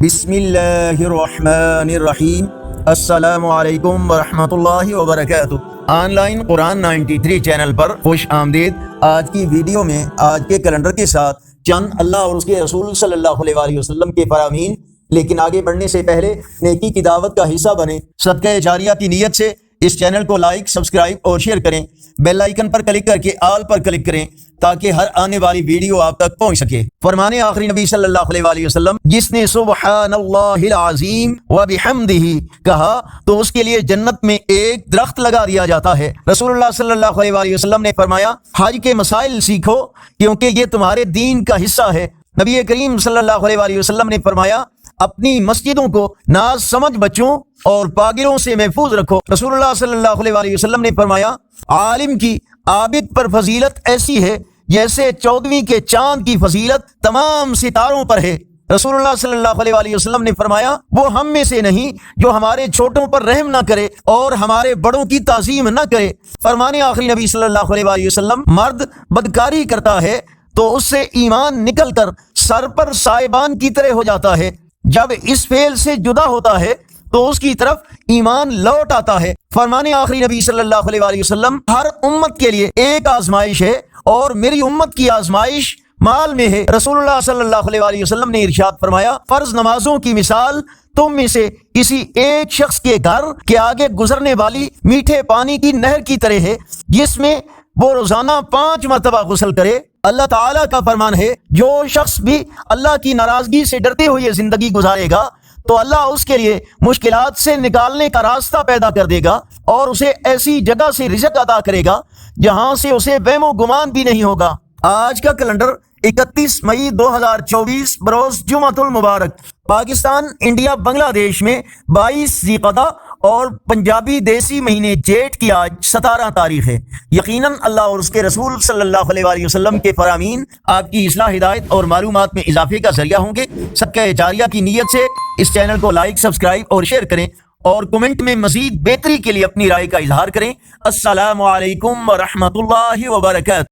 بسم اللہ الرحمن الرحیم۔ السلام علیکم ورحمۃ اللہ وبرکاتہ۔ آن لائن قرآن 93 چینل پر خوش آمدید۔ آج کی ویڈیو میں آج کے کیلنڈر کے ساتھ چند اللہ اور اس کے رسول صلی اللہ علیہ وآلہ وسلم کے فرامین، لیکن آگے بڑھنے سے پہلے نیکی کی دعوت کا حصہ بنیں۔ صدقہ جاریہ کی نیت سے اس چینل کو لائک، سبسکرائب اور شیئر کریں۔ بیل آئیکن پر کلک کر کے آل پر کلک کریں تاکہ ہر آنے والی ویڈیو آپ تک پہنچ سکے۔ فرمان آخری نبی صلی اللہ علیہ وآلہ وسلم، جس نے سبحان اللہ العظیم و بحمدہ کہا تو اس کے لیے جنت میں ایک درخت لگا دیا جاتا ہے۔ رسول اللہ صلی اللہ علیہ وآلہ وسلم نے فرمایا، حج کے مسائل سیکھو کیونکہ یہ تمہارے دین کا حصہ ہے۔ نبی کریم صلی اللہ علیہ وآلہ وسلم نے فرمایا، اپنی مسجدوں کو ناز سمجھ بچوں اور پاگلوں سے محفوظ رکھو۔ رسول اللہ صلی اللہ علیہ وآلہ وسلم نے فرمایا، عالم کی عابد پر فضیلت ایسی ہے جیسے 14ویں کے چاند کی فضیلت تمام ستاروں پر ہے۔ رسول اللہ صلی اللہ علیہ وآلہ وسلم نے فرمایا، وہ ہم میں سے نہیں جو ہمارے چھوٹوں پر رحم نہ کرے اور ہمارے بڑوں کی تعظیم نہ کرے۔ فرمان آخری نبی صلی اللہ علیہ وآلہ وسلم، مرد بدکاری کرتا ہے تو اس سے ایمان نکل کر سر پر سائبان کی طرح ہو جاتا ہے، جب اس فعل سے جدا ہوتا ہے تو اس کی طرف ایمان لوٹ آتا ہے۔ فرمان آخری نبی صلی اللہ علیہ وآلہ وسلم، ہر امت کے لیے ایک آزمائش ہے اور میری امت کی آزمائش مال میں ہے۔ رسول اللہ صلی اللہ علیہ وآلہ وسلم نے ارشاد فرمایا، فرض نمازوں کی مثال تم میں سے کسی ایک شخص کے گھر کے آگے گزرنے والی میٹھے پانی کی نہر کی طرح ہے، جس میں وہ روزانہ 5 مرتبہ غسل کرے۔ اللہ تعالیٰ کا فرمان ہے، جو شخص بھی اللہ کی ناراضگی سے ڈرتے ہوئے زندگی گزارے گا تو اللہ اس کے لیے مشکلات سے نکالنے کا راستہ پیدا کر دے گا اور اسے ایسی جگہ سے رزق عطا کرے گا جہاں سے اسے وہم و گمان بھی نہیں ہوگا۔ آج کا کیلنڈر 31 مئی 2024 بروز جمعۃ المبارک، پاکستان، انڈیا، بنگلہ دیش میں 22 ذی القعدہ اور پنجابی دیسی مہینے جیٹھ کی آج 17 تاریخ ہے۔ یقیناً اللہ اور اس کے رسول صلی اللہ علیہ وآلہ وسلم کے فرامین آپ کی اصلاح، ہدایت اور معلومات میں اضافے کا ذریعہ ہوں گے۔ صدقہ جاریہ کی نیت سے اس چینل کو لائک، سبسکرائب اور شیئر کریں اور کمنٹ میں مزید بہتری کے لیے اپنی رائے کا اظہار کریں۔ السلام علیکم ورحمۃ اللہ وبرکاتہ۔